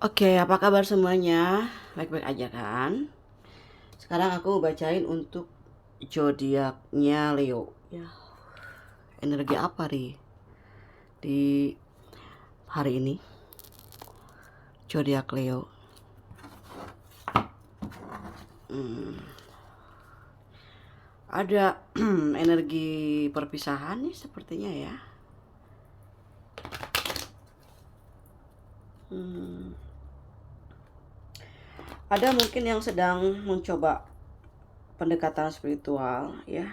Oke, apa kabar semuanya? Baik-baik aja kan? Sekarang aku bacain untuk zodiaknya Leo. Ya, energi apa di hari ini? Zodiak Leo. Ada energi perpisahan nih sepertinya ya. Ada mungkin yang sedang mencoba pendekatan spiritual ya,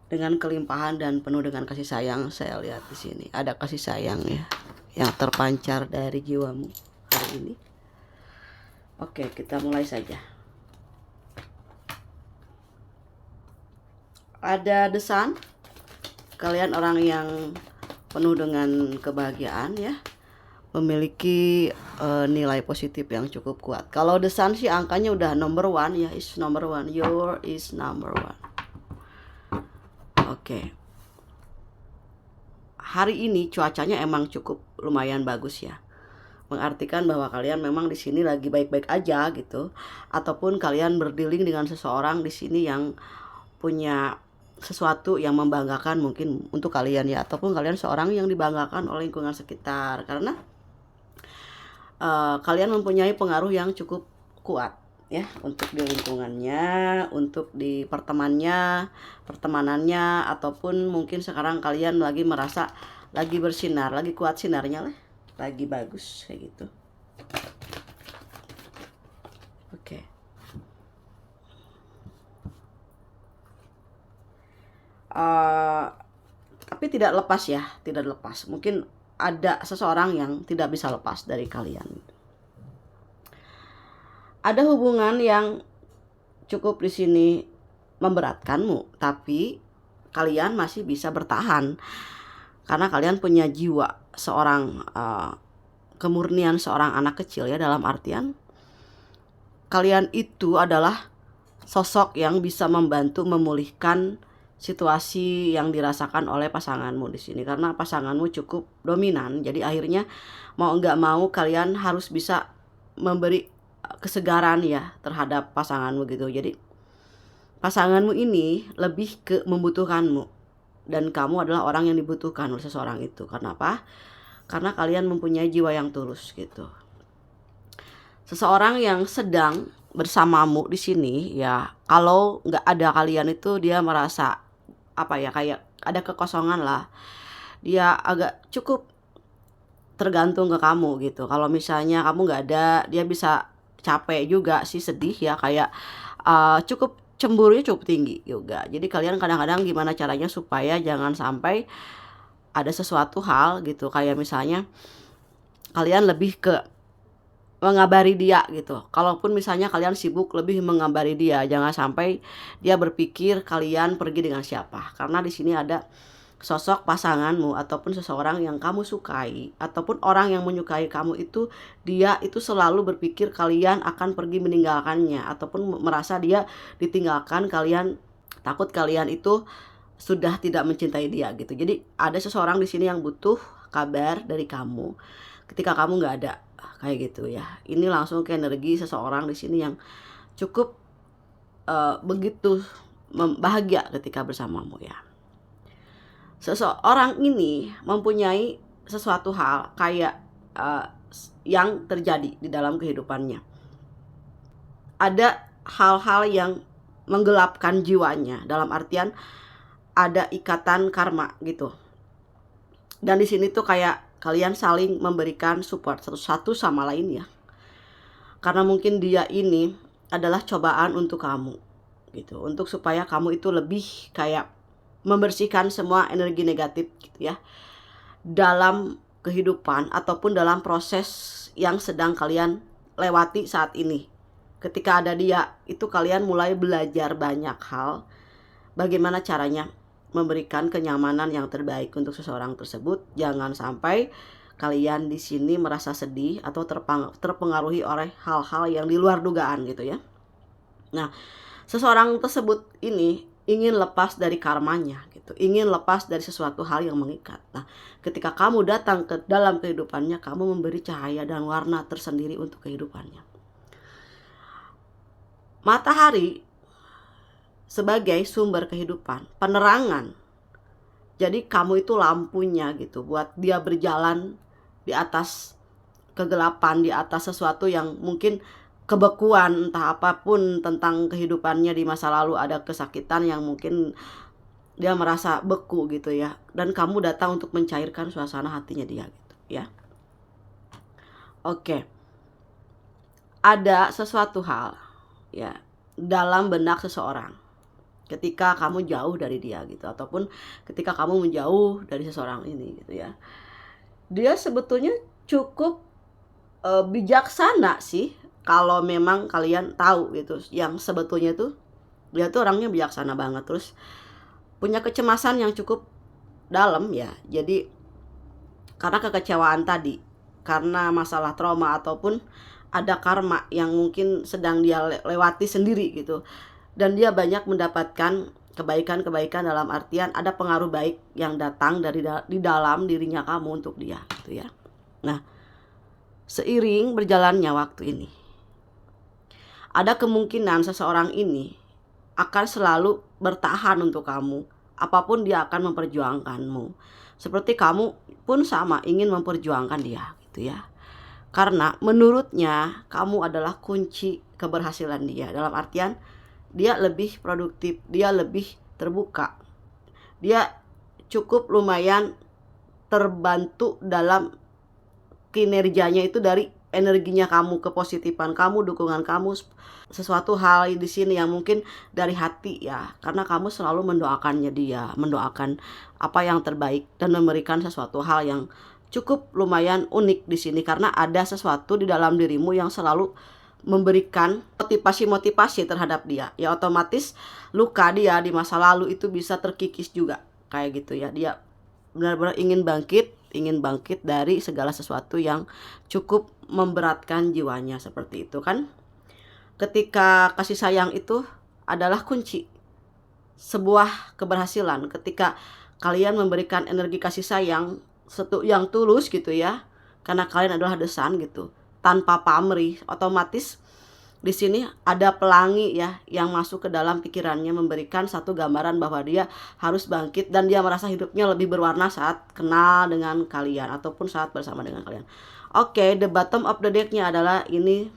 dengan kelimpahan dan penuh dengan kasih sayang. Saya lihat di sini ada kasih sayang ya yang terpancar dari jiwamu hari ini. Oke, kita mulai saja. Ada The Sun. Kalian orang yang penuh dengan kebahagiaan ya, memiliki nilai positif yang cukup kuat. Kalau The Sun sih angkanya udah number one ya, is number one, your is number one. Oke. Hari ini cuacanya emang cukup lumayan bagus ya, mengartikan bahwa kalian memang di sini lagi baik-baik aja gitu, ataupun kalian berdealing dengan seseorang di sini yang punya sesuatu yang membanggakan mungkin untuk kalian ya, ataupun kalian seorang yang dibanggakan oleh lingkungan sekitar karena kalian mempunyai pengaruh yang cukup kuat ya, untuk di lingkungannya, untuk di pertemanannya, ataupun mungkin sekarang kalian lagi merasa lagi bersinar, lagi kuat sinarnya lah, lagi bagus kayak gitu. Oke. Tapi tidak lepas ya, tidak lepas. Mungkin ada seseorang yang tidak bisa lepas dari kalian. Ada hubungan yang cukup di sini memberatkanmu, tapi kalian masih bisa bertahan karena kalian punya jiwa seorang kemurnian seorang anak kecil ya, dalam artian kalian itu adalah sosok yang bisa membantu memulihkan situasi yang dirasakan oleh pasanganmu di sini, karena pasanganmu cukup dominan. Jadi akhirnya mau nggak mau kalian harus bisa memberi kesegaran ya terhadap pasanganmu gitu. Jadi pasanganmu ini lebih ke membutuhkanmu, dan kamu adalah orang yang dibutuhkan oleh seseorang itu. Kenapa? Karena kalian mempunyai jiwa yang tulus gitu. Seseorang yang sedang bersamamu di sini ya, kalau nggak ada kalian itu dia merasa apa ya, kayak ada kekosongan lah. Dia agak cukup tergantung ke kamu gitu. Kalau misalnya kamu nggak ada, dia bisa capek juga sih, sedih ya, kayak cukup cemburunya cukup tinggi juga. Jadi kalian kadang-kadang gimana caranya supaya jangan sampai ada sesuatu hal gitu, kayak misalnya kalian lebih ke mengabari dia gitu. Kalaupun misalnya kalian sibuk, lebih mengabari dia. Jangan sampai dia berpikir kalian pergi dengan siapa. Karena di sini ada sosok pasanganmu ataupun seseorang yang kamu sukai, ataupun orang yang menyukai kamu itu, dia itu selalu berpikir kalian akan pergi meninggalkannya, ataupun merasa dia ditinggalkan, kalian takut kalian itu sudah tidak mencintai dia gitu. Jadi ada seseorang di sini yang butuh kabar dari kamu ketika kamu nggak ada, kayak gitu ya. Ini langsung ke energi seseorang di sini yang cukup begitu bahagia ketika bersamamu ya. Seseorang ini mempunyai sesuatu hal kayak yang terjadi di dalam kehidupannya. Ada hal-hal yang menggelapkan jiwanya, dalam artian ada ikatan karma gitu. Dan di sini tuh kayak kalian saling memberikan support satu sama lain ya. Karena mungkin dia ini adalah cobaan untuk kamu gitu, untuk supaya kamu itu lebih kayak membersihkan semua energi negatif gitu ya, dalam kehidupan ataupun dalam proses yang sedang kalian lewati saat ini. Ketika ada dia itu kalian mulai belajar banyak hal, bagaimana caranya memberikan kenyamanan yang terbaik untuk seseorang tersebut. Jangan sampai kalian di sini merasa sedih atau terpengaruhi oleh hal-hal yang di luar dugaan gitu ya. Nah, seseorang tersebut ini ingin lepas dari karmanya gitu, ingin lepas dari sesuatu hal yang mengikat. Nah, ketika kamu datang ke dalam kehidupannya, kamu memberi cahaya dan warna tersendiri untuk kehidupannya. Matahari sebagai sumber kehidupan, penerangan. Jadi kamu itu lampunya gitu, buat dia berjalan di atas kegelapan, di atas sesuatu yang mungkin kebekuan, entah apapun tentang kehidupannya di masa lalu, ada kesakitan yang mungkin dia merasa beku gitu ya, dan kamu datang untuk mencairkan suasana hatinya dia gitu ya. Oke, ada sesuatu hal ya dalam benak seseorang ketika kamu jauh dari dia gitu, ataupun ketika kamu menjauh dari seseorang ini gitu ya. Dia sebetulnya cukup bijaksana sih, kalau memang kalian tahu gitu, yang sebetulnya tuh dia tuh orangnya bijaksana banget, terus punya kecemasan yang cukup dalam ya. Jadi karena kekecewaan tadi, karena masalah trauma ataupun ada karma yang mungkin sedang dia lewati sendiri gitu, dan dia banyak mendapatkan kebaikan-kebaikan, dalam artian ada pengaruh baik yang datang dari di dalam dirinya kamu untuk dia gitu ya. Nah, seiring berjalannya waktu ini, ada kemungkinan seseorang ini akan selalu bertahan untuk kamu, apapun dia akan memperjuangkanmu. Seperti kamu pun sama, ingin memperjuangkan dia gitu ya. Karena menurutnya kamu adalah kunci keberhasilan dia, dalam artian dia lebih produktif, dia lebih terbuka, dia cukup lumayan terbantu dalam kinerjanya itu dari energinya kamu, kepositifan kamu, dukungan kamu, sesuatu hal di sini yang mungkin dari hati ya, karena kamu selalu mendoakannya dia, mendoakan apa yang terbaik dan memberikan sesuatu hal yang cukup lumayan unik di sini, karena ada sesuatu di dalam dirimu yang selalu memberikan motivasi terhadap dia ya. Otomatis luka dia di masa lalu itu bisa terkikis juga kayak gitu ya. Dia benar-benar ingin bangkit dari segala sesuatu yang cukup memberatkan jiwanya, seperti itu kan. Ketika kasih sayang itu adalah kunci sebuah keberhasilan, ketika kalian memberikan energi kasih sayang yang tulus gitu ya, karena kalian adalah desan gitu, tanpa pamrih, otomatis di sini ada pelangi ya yang masuk ke dalam pikirannya, memberikan satu gambaran bahwa dia harus bangkit dan dia merasa hidupnya lebih berwarna saat kenal dengan kalian ataupun saat bersama dengan kalian. Oke, the bottom of the deck-nya adalah ini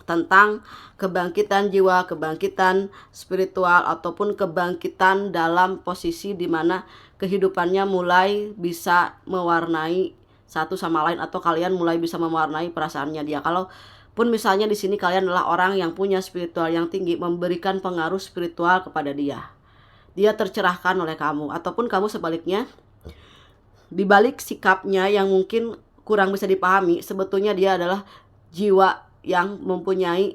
tentang kebangkitan jiwa, kebangkitan spiritual, ataupun kebangkitan dalam posisi di mana kehidupannya mulai bisa mewarnai satu sama lain, atau kalian mulai bisa mewarnai perasaannya dia. Kalau pun misalnya di sini kalian adalah orang yang punya spiritual yang tinggi, memberikan pengaruh spiritual kepada dia, dia tercerahkan oleh kamu, ataupun kamu sebaliknya, di balik sikapnya yang mungkin kurang bisa dipahami, sebetulnya dia adalah jiwa yang mempunyai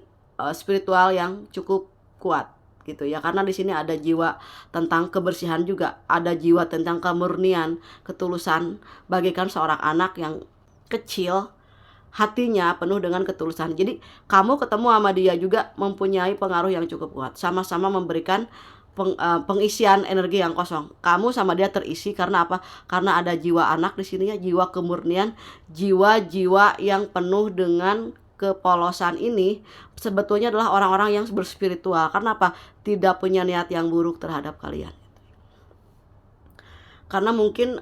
spiritual yang cukup kuat gitu ya. Karena di sini ada jiwa tentang kebersihan juga, ada jiwa tentang kemurnian, ketulusan, bagaikan seorang anak yang kecil, hatinya penuh dengan ketulusan. Jadi kamu ketemu sama dia juga mempunyai pengaruh yang cukup kuat, sama-sama memberikan pengisian energi yang kosong. Kamu sama dia terisi karena apa? Karena ada jiwa anak di sini ya, jiwa kemurnian, jiwa-jiwa yang penuh dengan kepolosan ini sebetulnya adalah orang-orang yang berspiritual. Karena apa? Tidak punya niat yang buruk terhadap kalian. Karena mungkin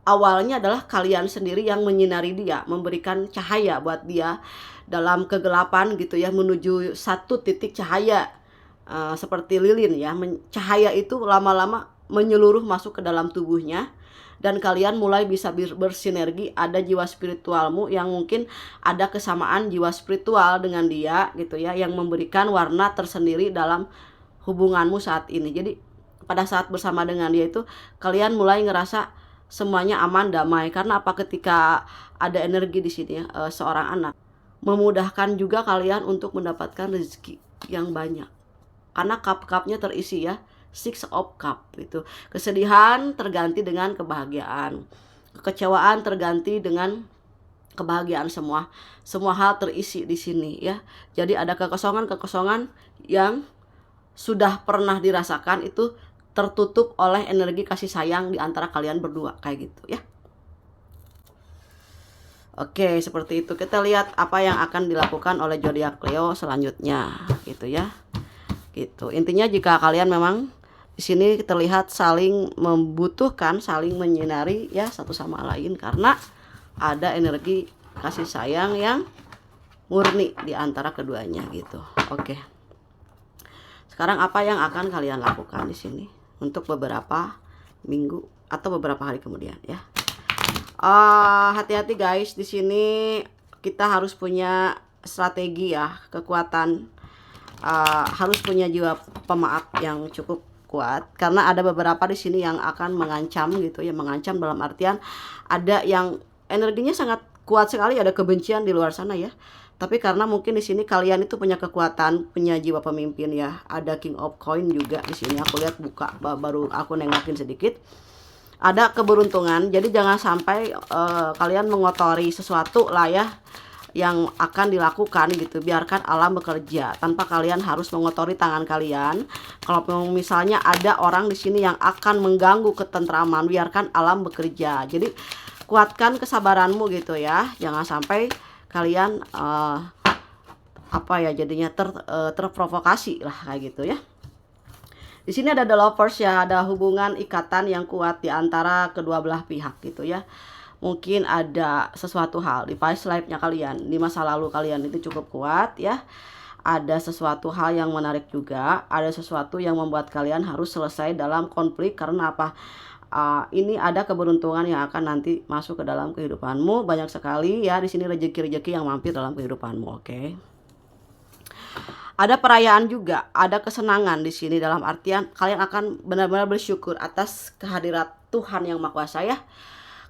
awalnya adalah kalian sendiri yang menyinari dia, memberikan cahaya buat dia dalam kegelapan gitu ya, menuju satu titik cahaya. Seperti lilin ya, cahaya itu lama-lama menyeluruh masuk ke dalam tubuhnya, dan kalian mulai bisa bersinergi. Ada jiwa spiritualmu yang mungkin ada kesamaan jiwa spiritual dengan dia gitu ya, yang memberikan warna tersendiri dalam hubunganmu saat ini. Jadi pada saat bersama dengan dia itu kalian mulai ngerasa semuanya aman, damai. Karena apa? Ketika ada energi di sini ya, seorang anak memudahkan juga kalian untuk mendapatkan rezeki yang banyak, karena cup-cupnya terisi ya, 6 of cup itu. Kesedihan terganti dengan kebahagiaan, kekecewaan terganti dengan kebahagiaan, semua hal terisi di sini ya. Jadi ada kekosongan yang sudah pernah dirasakan itu tertutup oleh energi kasih sayang di antara kalian berdua, kayak gitu ya. Oke, seperti itu. Kita lihat apa yang akan dilakukan oleh zodiak Leo selanjutnya, gitu ya. Gitu. Intinya jika kalian memang di sini terlihat saling membutuhkan, saling menyinari ya satu sama lain, karena ada energi kasih sayang yang murni di antara keduanya gitu. Oke. Sekarang apa yang akan kalian lakukan di sini untuk beberapa minggu atau beberapa hari kemudian ya. Hati-hati guys, di sini kita harus punya strategi ya, kekuatan, harus punya jiwa pemaaf yang cukup kuat, karena ada beberapa di sini yang akan mengancam gitu ya, mengancam dalam artian ada yang energinya sangat kuat sekali, ada kebencian di luar sana ya. Tapi karena mungkin di sini kalian itu punya kekuatan, punya jiwa pemimpin ya. Ada King of Coin juga di sini. Aku lihat buka baru aku nengokin sedikit. Ada keberuntungan, jadi jangan sampai kalian mengotori sesuatu lah ya yang akan dilakukan gitu. Biarkan alam bekerja tanpa kalian harus mengotori tangan kalian. Kalau misalnya ada orang di sini yang akan mengganggu ketentraman, biarkan alam bekerja. Jadi kuatkan kesabaranmu gitu ya. Jangan sampai kalian apa ya, jadinya terprovokasi lah kayak gitu ya. Di sini ada the lovers ya, ada hubungan ikatan yang kuat di antara kedua belah pihak gitu ya. Mungkin ada sesuatu hal di past life-nya kalian, di masa lalu kalian itu cukup kuat ya. Ada sesuatu hal yang menarik juga, ada sesuatu yang membuat kalian harus selesai dalam konflik. Karena apa? Ini ada keberuntungan yang akan nanti masuk ke dalam kehidupanmu. Banyak sekali ya di sini rezeki-rezeki yang mampir dalam kehidupanmu, oke? Ada perayaan juga, ada kesenangan di sini dalam artian kalian akan benar-benar bersyukur atas kehadirat Tuhan yang Maha Kuasa ya.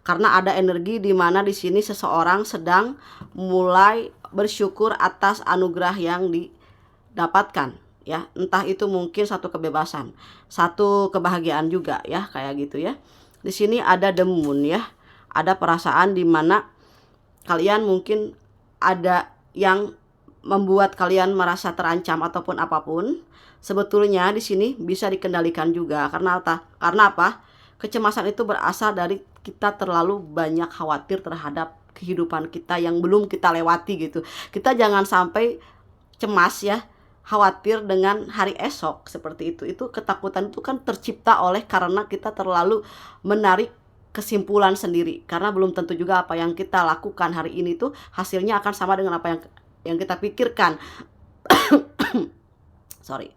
Karena ada energi di mana di sini seseorang sedang mulai bersyukur atas anugerah yang didapatkan ya. Entah itu mungkin satu kebebasan, satu kebahagiaan juga ya, kayak gitu ya. Di sini ada the moon ya. Ada perasaan di mana kalian mungkin ada yang membuat kalian merasa terancam ataupun apapun. Sebetulnya di sini bisa dikendalikan juga. Karena apa? Kecemasan itu berasal dari kita terlalu banyak khawatir terhadap kehidupan kita yang belum kita lewati gitu. Kita jangan sampai cemas ya, khawatir dengan hari esok seperti itu. Itu ketakutan itu kan tercipta oleh karena kita terlalu menarik kesimpulan sendiri. Karena belum tentu juga apa yang kita lakukan hari ini tuh hasilnya akan sama dengan apa yang kita pikirkan. Sorry.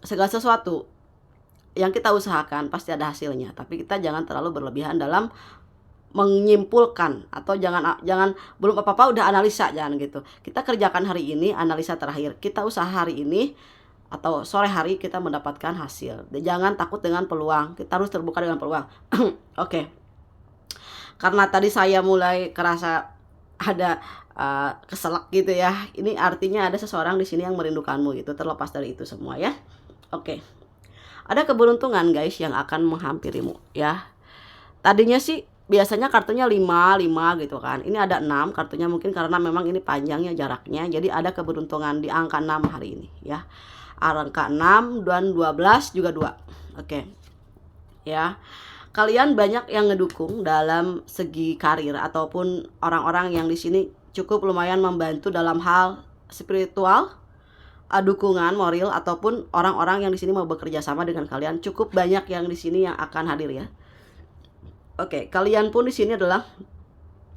Segala sesuatu yang kita usahakan pasti ada hasilnya, tapi kita jangan terlalu berlebihan dalam menyimpulkan, atau jangan belum apa-apa udah analisa, jangan gitu. Kita kerjakan hari ini, analisa terakhir. Kita usaha hari ini atau sore hari kita mendapatkan hasil. Jangan takut dengan peluang, kita harus terbuka dengan peluang. Oke. Karena tadi saya mulai kerasa ada keselak gitu ya. Ini artinya ada seseorang di sini yang merindukanmu gitu, terlepas dari itu semua ya. Oke. Ada keberuntungan guys yang akan menghampirimu ya. Tadinya sih biasanya kartunya 5 gitu kan. Ini ada 6 kartunya, mungkin karena memang ini panjangnya jaraknya. Jadi ada keberuntungan di angka 6 hari ini ya. Angka 6 dan 12 juga 2. Oke. Ya. Kalian banyak yang ngedukung dalam segi karir, ataupun orang-orang yang di sini cukup lumayan membantu dalam hal spiritual, dukungan moral, ataupun orang-orang yang di sini mau bekerja sama dengan kalian. Cukup banyak yang di sini yang akan hadir ya. Oke, kalian pun di sini adalah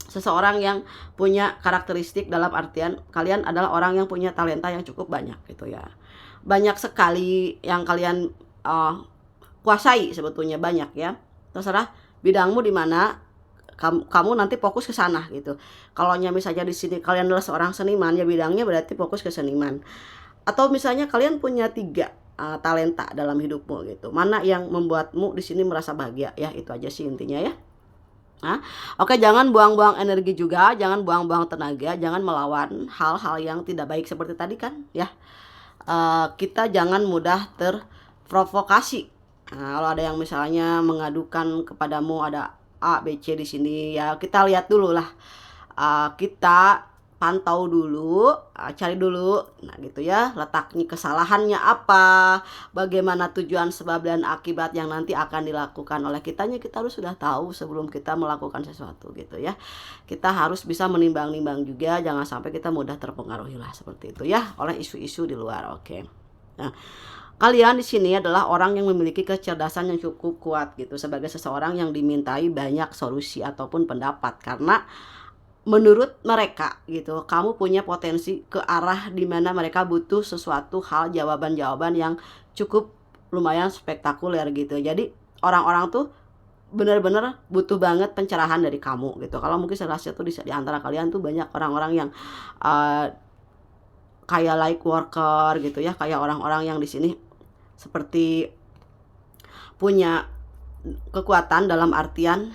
seseorang yang punya karakteristik, dalam artian kalian adalah orang yang punya talenta yang cukup banyak gitu ya. Banyak sekali yang kalian kuasai sebetulnya, banyak ya. Terserah bidangmu di mana, kamu nanti fokus ke sana gitu. Kalau misalnya di sini kalian adalah seorang seniman, ya bidangnya berarti fokus ke seniman. Atau misalnya kalian punya 3 talenta dalam hidupmu gitu. Mana yang membuatmu di sini merasa bahagia ya, itu aja sih intinya ya. Oke, jangan buang-buang energi juga, jangan buang-buang tenaga, jangan melawan hal-hal yang tidak baik seperti tadi kan ya. Kita jangan mudah terprovokasi. Kalau ada yang misalnya mengadukan kepadamu, ada A, B, C di sini ya, kita lihat dulu lah. Kita pantau dulu, cari dulu, nah gitu ya, letaknya kesalahannya apa, bagaimana tujuan sebab dan akibat yang nanti akan dilakukan oleh kitanya, kita harus sudah tahu sebelum kita melakukan sesuatu gitu ya. Kita harus bisa menimbang-nimbang juga, jangan sampai kita mudah terpengaruhi lah seperti itu ya oleh isu-isu di luar. Oke. Nah, kalian di sini adalah orang yang memiliki kecerdasan yang cukup kuat gitu sebagai seseorang yang dimintai banyak solusi ataupun pendapat, karena menurut mereka gitu kamu punya potensi ke arah dimana mereka butuh sesuatu hal, jawaban-jawaban yang cukup lumayan spektakuler gitu. Jadi orang-orang tuh bener-bener butuh banget pencerahan dari kamu gitu. Kalau mungkin saya rasa tuh di antara kalian tuh banyak orang-orang yang uh, kayak like worker gitu ya, kayak orang-orang yang di sini seperti punya kekuatan dalam artian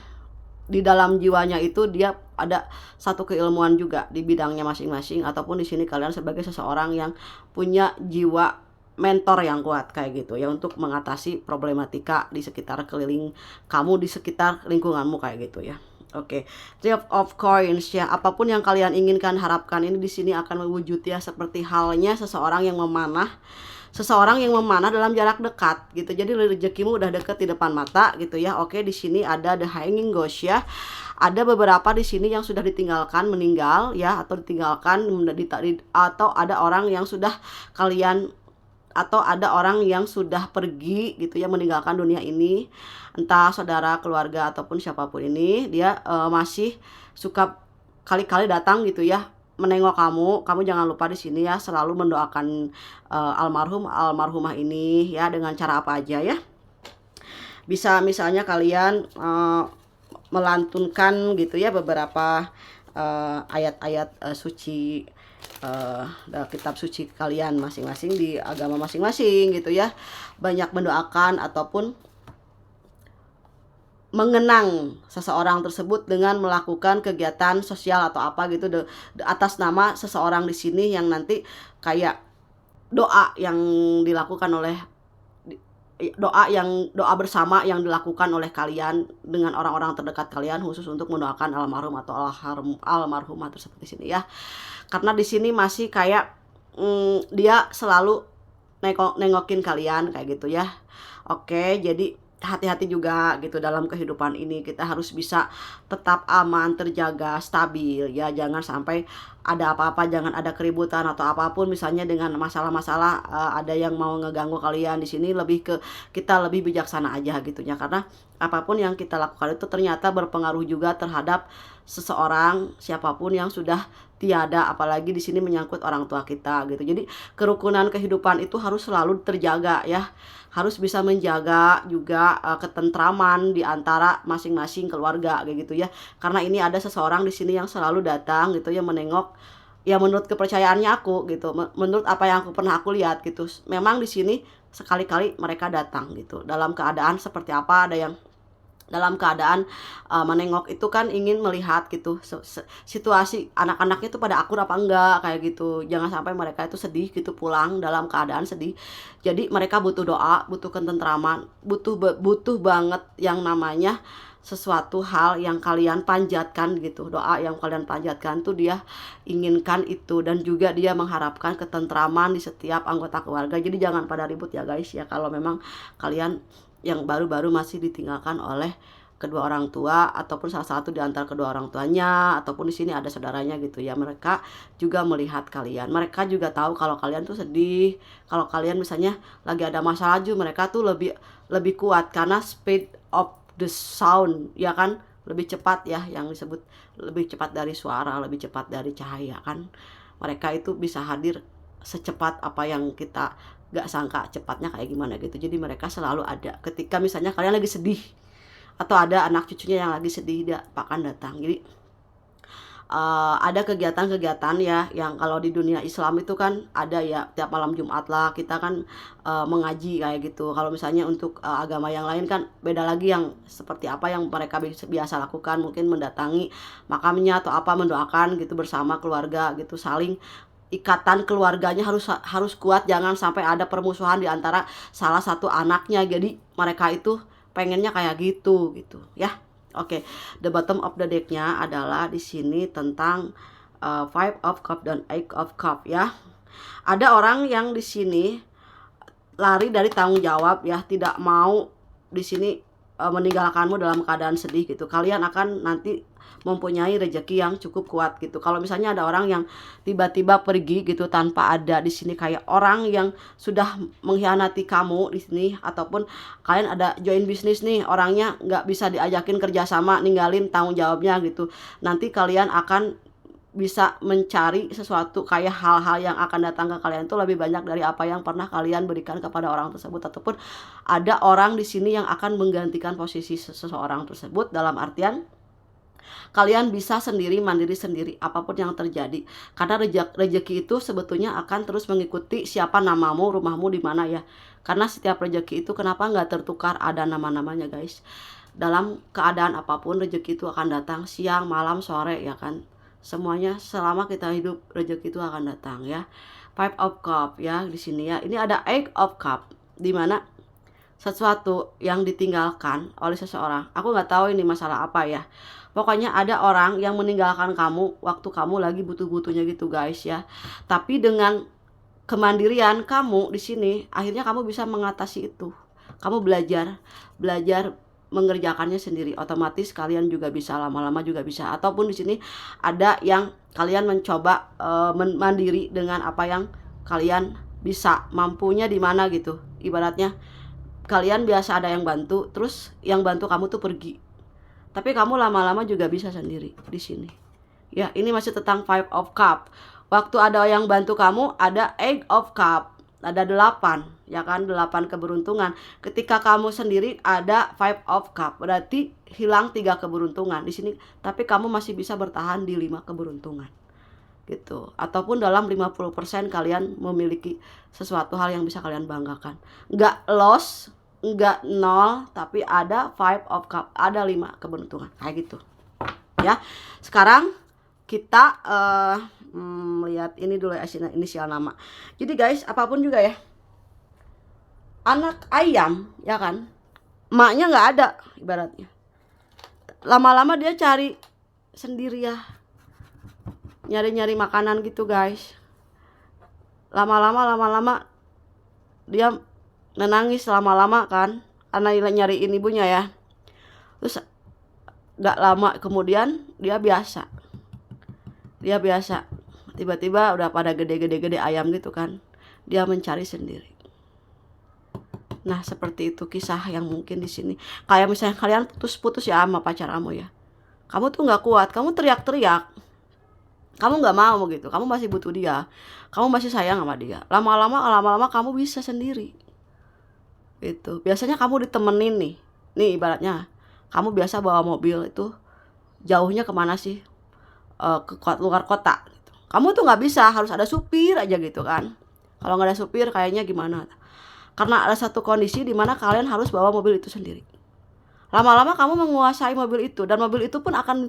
di dalam jiwanya itu dia ada satu keilmuan juga di bidangnya masing-masing, ataupun di sini kalian sebagai seseorang yang punya jiwa mentor yang kuat kayak gitu ya untuk mengatasi problematika di sekitar keliling kamu, di sekitar lingkunganmu kayak gitu ya. Oke, Three of Coins ya, apapun yang kalian inginkan, harapkan ini di sini akan mewujud ya, seperti halnya seseorang yang memanah. Seseorang yang memanah dalam jarak dekat gitu. Jadi rezekimu udah dekat di depan mata gitu ya. Oke, di sini ada The Hanging Ghost ya. Ada beberapa di sini yang sudah ditinggalkan, meninggal ya, atau ditinggalkan atau ada orang yang sudah kalian, atau ada orang yang sudah pergi gitu ya, meninggalkan dunia ini, entah saudara, keluarga ataupun siapapun ini, dia masih suka kali-kali datang gitu ya menengok kamu. Kamu jangan lupa di sini ya selalu mendoakan almarhum almarhumah ini ya dengan cara apa aja ya. Bisa misalnya kalian melantunkan gitu ya beberapa ayat-ayat suci dalam kitab suci kalian masing-masing di agama masing-masing gitu ya. Banyak mendoakan ataupun mengenang seseorang tersebut dengan melakukan kegiatan sosial atau apa gitu atas nama seseorang di sini, yang nanti kayak doa yang dilakukan oleh doa bersama yang dilakukan oleh kalian dengan orang-orang terdekat kalian, khusus untuk mendoakan almarhum atau almarhumah tersebut di sini ya. Karena di sini masih kayak dia selalu nengokin kalian kayak gitu ya. Oke, jadi hati-hati juga gitu dalam kehidupan ini. Kita harus bisa tetap aman, terjaga, stabil ya. Jangan sampai ada apa-apa, jangan ada keributan atau apapun misalnya dengan masalah-masalah ada yang mau ngeganggu kalian di sini. Lebih ke kita lebih bijaksana aja gitu ya, karena apapun yang kita lakukan itu ternyata berpengaruh juga terhadap seseorang siapapun yang sudah tiada, apalagi di sini menyangkut orang tua kita gitu. Jadi kerukunan kehidupan itu harus selalu terjaga ya. Harus bisa menjaga juga ketentraman di antara masing-masing keluarga kayak gitu ya. Karena ini ada seseorang di sini yang selalu datang gitu ya menengok. Ya menurut kepercayaannya aku gitu. Menurut apa yang pernah aku lihat gitu. Memang di sini sekali-kali mereka datang gitu. Dalam keadaan seperti apa, ada yang dalam keadaan menengok itu kan ingin melihat gitu situasi anak-anaknya itu pada akur apa enggak kayak gitu. Jangan sampai mereka itu sedih gitu pulang dalam keadaan sedih. Jadi mereka butuh doa, butuh ketentraman, butuh banget yang namanya sesuatu hal yang kalian panjatkan gitu. Doa yang kalian panjatkan tuh dia inginkan itu, dan juga dia mengharapkan ketentraman di setiap anggota keluarga. Jadi jangan pada ribut ya guys ya, kalau memang kalian yang baru-baru masih ditinggalkan oleh kedua orang tua ataupun salah satu di antara kedua orang tuanya, ataupun di sini ada saudaranya gitu ya. Mereka juga melihat kalian, mereka juga tahu kalau kalian tuh sedih, kalau kalian misalnya lagi ada masalah juga, mereka tuh lebih kuat karena speed of the sound ya kan, lebih cepat ya, yang disebut lebih cepat dari suara, lebih cepat dari cahaya kan. Mereka itu bisa hadir secepat apa yang kita gak sangka cepatnya kayak gimana gitu. Jadi mereka selalu ada ketika misalnya kalian lagi sedih, atau ada anak cucunya yang lagi sedih, dia akan datang. Jadi ada kegiatan-kegiatan ya yang kalau di dunia Islam itu kan ada ya, tiap malam Jumat lah kita kan mengaji kayak gitu. Kalau misalnya untuk agama yang lain kan beda lagi, yang seperti apa yang mereka biasa lakukan, mungkin mendatangi makamnya atau apa, mendoakan gitu bersama keluarga gitu, saling ikatan keluarganya harus kuat, jangan sampai ada permusuhan di antara salah satu anaknya. Jadi mereka itu pengennya kayak gitu ya. Oke, the bottom of the deck-nya adalah di sini tentang Five of Cup dan Eight of Cup ya. Ada orang yang di sini lari dari tanggung jawab ya, tidak mau di sini meninggalkanmu dalam keadaan sedih gitu. Kalian akan nanti mempunyai rezeki yang cukup kuat gitu. Kalau misalnya ada orang yang tiba-tiba pergi gitu tanpa ada di sini, kayak orang yang sudah mengkhianati kamu di sini, ataupun kalian ada join bisnis nih, orangnya nggak bisa diajakin kerjasama, ninggalin tanggung jawabnya gitu. Nanti kalian akan bisa mencari sesuatu, kayak hal-hal yang akan datang ke kalian itu lebih banyak dari apa yang pernah kalian berikan kepada orang tersebut, ataupun ada orang di sini yang akan menggantikan posisi seseorang tersebut, dalam artian kalian bisa sendiri, mandiri sendiri apapun yang terjadi, karena rezeki itu sebetulnya akan terus mengikuti siapa namamu, rumahmu di mana ya. Karena setiap rezeki itu kenapa nggak tertukar, ada nama-namanya guys. Dalam keadaan apapun rezeki itu akan datang, siang, malam, sore ya kan. Semuanya selama kita hidup rezeki itu akan datang ya. Five of Cup ya di sini ya. Ini ada Eight of Cup, di mana sesuatu yang ditinggalkan oleh seseorang. Aku nggak tahu ini masalah apa ya. Pokoknya ada orang yang meninggalkan kamu waktu kamu lagi butuh-butuhnya gitu guys ya. Tapi dengan kemandirian kamu di sini, akhirnya kamu bisa mengatasi itu. Kamu belajar mengerjakannya sendiri. Otomatis kalian juga bisa, lama-lama juga bisa. Ataupun di sini ada yang kalian mencoba mandiri dengan apa yang kalian bisa, mampunya di mana gitu. Ibaratnya kalian biasa ada yang bantu, terus yang bantu kamu tuh pergi. Tapi kamu lama-lama juga bisa sendiri di sini. Ya, ini masih tentang Five of Cup. Waktu ada yang bantu kamu, ada Eight of Cup. Ada 8, ya kan, 8 keberuntungan. Ketika kamu sendiri ada Five of Cup, berarti hilang 3 keberuntungan di sini, tapi kamu masih bisa bertahan di 5 keberuntungan. Gitu. Ataupun dalam 50% kalian memiliki sesuatu hal yang bisa kalian banggakan. Enggak loss, enggak nol, tapi ada Five of Cup, ada 5 keberuntungan. Kayak gitu. Ya. Sekarang kita lihat ini dulu ya, inisial nama. Jadi guys, apapun juga ya, anak ayam ya kan, emaknya nggak ada ibaratnya. Lama-lama dia cari sendiri ya, nyari-nyari makanan gitu guys. Lama-lama dia menangis lama-lama kan, karena nyariin ibunya ya. Terus nggak lama kemudian dia biasa. Tiba-tiba udah pada gede ayam gitu kan, dia mencari sendiri. Nah seperti itu kisah yang mungkin di sini. Kayak misalnya kalian putus ya sama pacar kamu ya, kamu tuh nggak kuat, kamu teriak-teriak, kamu nggak mau gitu, kamu masih butuh dia, kamu masih sayang sama dia. Lama-lama kamu bisa sendiri. Itu biasanya kamu ditemenin nih ibaratnya kamu biasa bawa mobil itu, jauhnya kemana sih? Ke luar kota gitu. Kamu tuh nggak bisa, harus ada supir aja gitu kan. Kalau nggak ada supir kayaknya gimana, karena ada satu kondisi di mana kalian harus bawa mobil itu sendiri. Lama-lama kamu menguasai mobil itu, dan mobil itu pun akan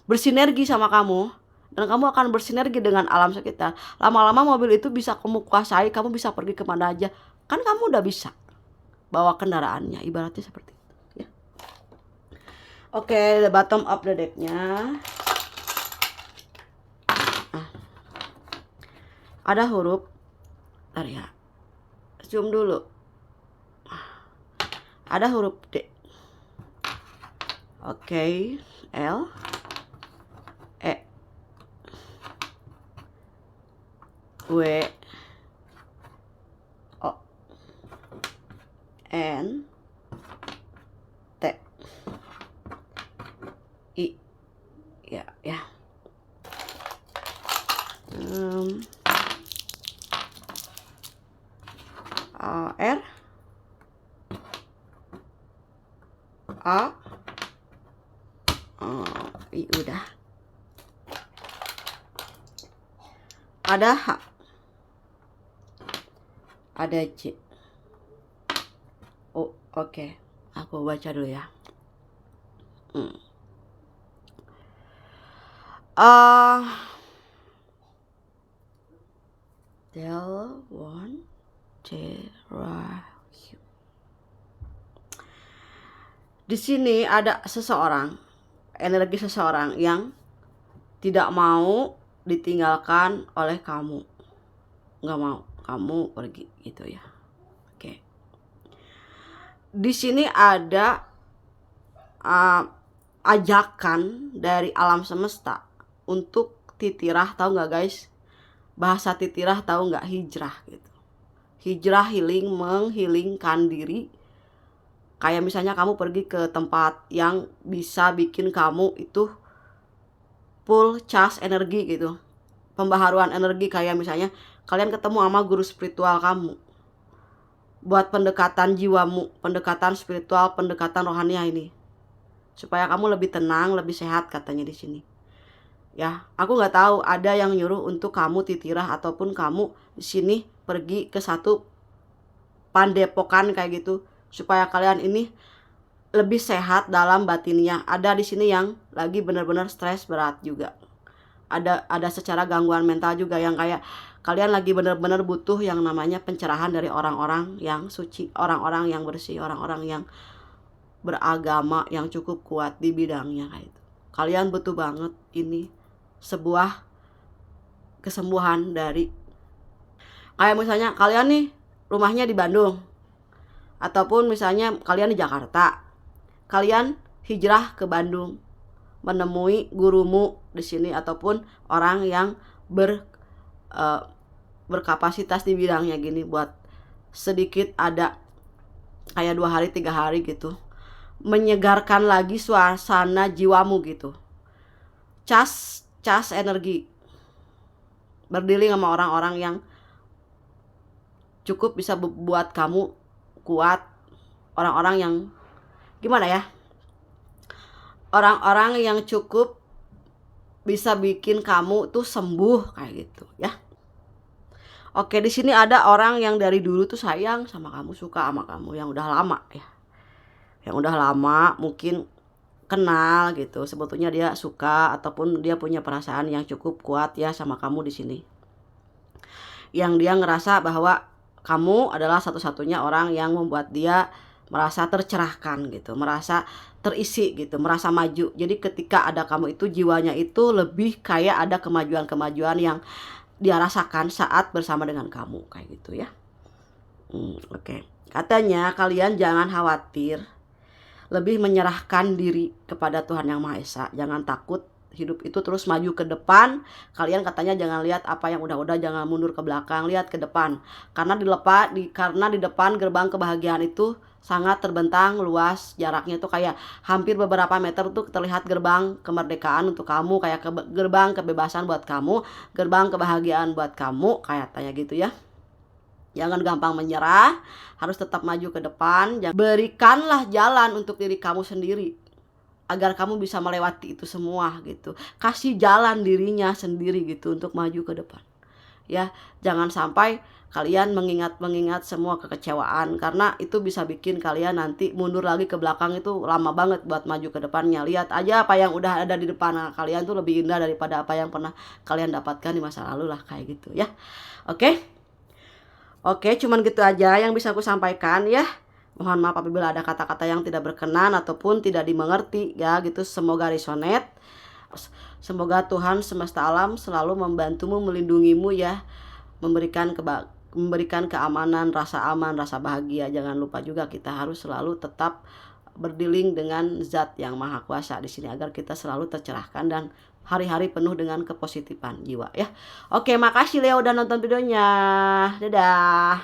bersinergi sama kamu, dan kamu akan bersinergi dengan alam sekitar. Lama-lama mobil itu bisa kamu kuasai, kamu bisa pergi kemana aja, kan kamu udah bisa bawa kendaraannya, ibaratnya seperti itu ya. Oke, the bottom of the decknya ada huruf, bentar ya, zoom dulu. Ada huruf D. Oke, L, E, W, O, N, T, I, ya. R, A, I udah. Ada H, ada J. Oh, oke. Aku baca dulu ya. Del one di sini ada seseorang, energi seseorang yang tidak mau ditinggalkan oleh kamu, nggak mau kamu pergi gitu ya. Oke, di sini ada ajakan dari alam semesta untuk titirah. Tahu nggak guys, bahasa titirah tahu nggak? Hijrah gitu. Hijrah, healing, menghilingkan diri. Kayak misalnya kamu pergi ke tempat yang bisa bikin kamu itu full charge energi gitu, pembaharuan energi. Kayak misalnya kalian ketemu sama guru spiritual kamu buat pendekatan jiwamu, pendekatan spiritual, pendekatan rohania ini, supaya kamu lebih tenang, lebih sehat katanya di sini. Ya, aku nggak tahu ada yang nyuruh untuk kamu titirah ataupun kamu di sini pergi ke satu pandepokan kayak gitu, supaya kalian ini lebih sehat dalam batinnya. Ada di sini yang lagi benar-benar stres berat juga. Ada secara gangguan mental juga yang kayak kalian lagi benar-benar butuh yang namanya pencerahan dari orang-orang yang suci, orang-orang yang bersih, orang-orang yang beragama yang cukup kuat di bidangnya kayak itu. Kalian butuh banget ini sebuah kesembuhan dari, kayak misalnya kalian nih rumahnya di Bandung ataupun misalnya kalian di Jakarta, kalian hijrah ke Bandung menemui gurumu di sini ataupun orang yang berkapasitas di bidangnya gini, buat sedikit ada kayak 2 hari 3 hari gitu, menyegarkan lagi suasana jiwamu gitu, cas energi, berdealing sama orang-orang yang cukup bisa buat kamu kuat, orang-orang yang gimana ya, orang-orang yang cukup bisa bikin kamu tuh sembuh kayak gitu ya. Oke, di sini ada orang yang dari dulu tuh sayang sama kamu, suka sama kamu, yang udah lama ya. Yang udah lama mungkin kenal gitu. Sebetulnya dia suka ataupun dia punya perasaan yang cukup kuat ya sama kamu di sini. Yang dia ngerasa bahwa kamu adalah satu-satunya orang yang membuat dia merasa tercerahkan gitu, merasa terisi gitu, merasa maju. Jadi ketika ada kamu itu jiwanya itu lebih kayak ada kemajuan-kemajuan yang dia rasakan saat bersama dengan kamu kayak gitu ya. Oke. Katanya kalian jangan khawatir, lebih menyerahkan diri kepada Tuhan Yang Maha Esa. Jangan takut, hidup itu terus maju ke depan. Kalian katanya jangan lihat apa yang udah-udah, jangan mundur ke belakang, lihat ke depan. Karena di depan gerbang kebahagiaan itu sangat terbentang luas, jaraknya itu kayak hampir beberapa meter tuh terlihat gerbang kemerdekaan untuk kamu, kayak gerbang kebebasan buat kamu, gerbang kebahagiaan buat kamu, kayak tanya gitu ya. Jangan gampang menyerah, harus tetap maju ke depan. Berikanlah jalan untuk diri kamu sendiri agar kamu bisa melewati itu semua gitu. Kasih jalan dirinya sendiri gitu untuk maju ke depan. Ya, jangan sampai kalian mengingat semua kekecewaan, karena itu bisa bikin kalian nanti mundur lagi ke belakang, itu lama banget buat maju ke depannya. Lihat aja apa yang udah ada di depan kalian tuh lebih indah daripada apa yang pernah kalian dapatkan di masa lalu lah kayak gitu ya. Oke, cuman gitu aja yang bisa aku sampaikan ya. Mohon maaf apabila ada kata-kata yang tidak berkenan ataupun tidak dimengerti ya gitu. Semoga resonate. Semoga Tuhan semesta alam selalu membantumu, melindungimu ya. Memberikan keamanan, rasa aman, rasa bahagia. Jangan lupa juga kita harus selalu tetap berdealing dengan zat yang maha kuasa di sini agar kita selalu tercerahkan dan hari-hari penuh dengan kepositifan jiwa ya. Oke, makasih Leo udah nonton videonya. Dadah.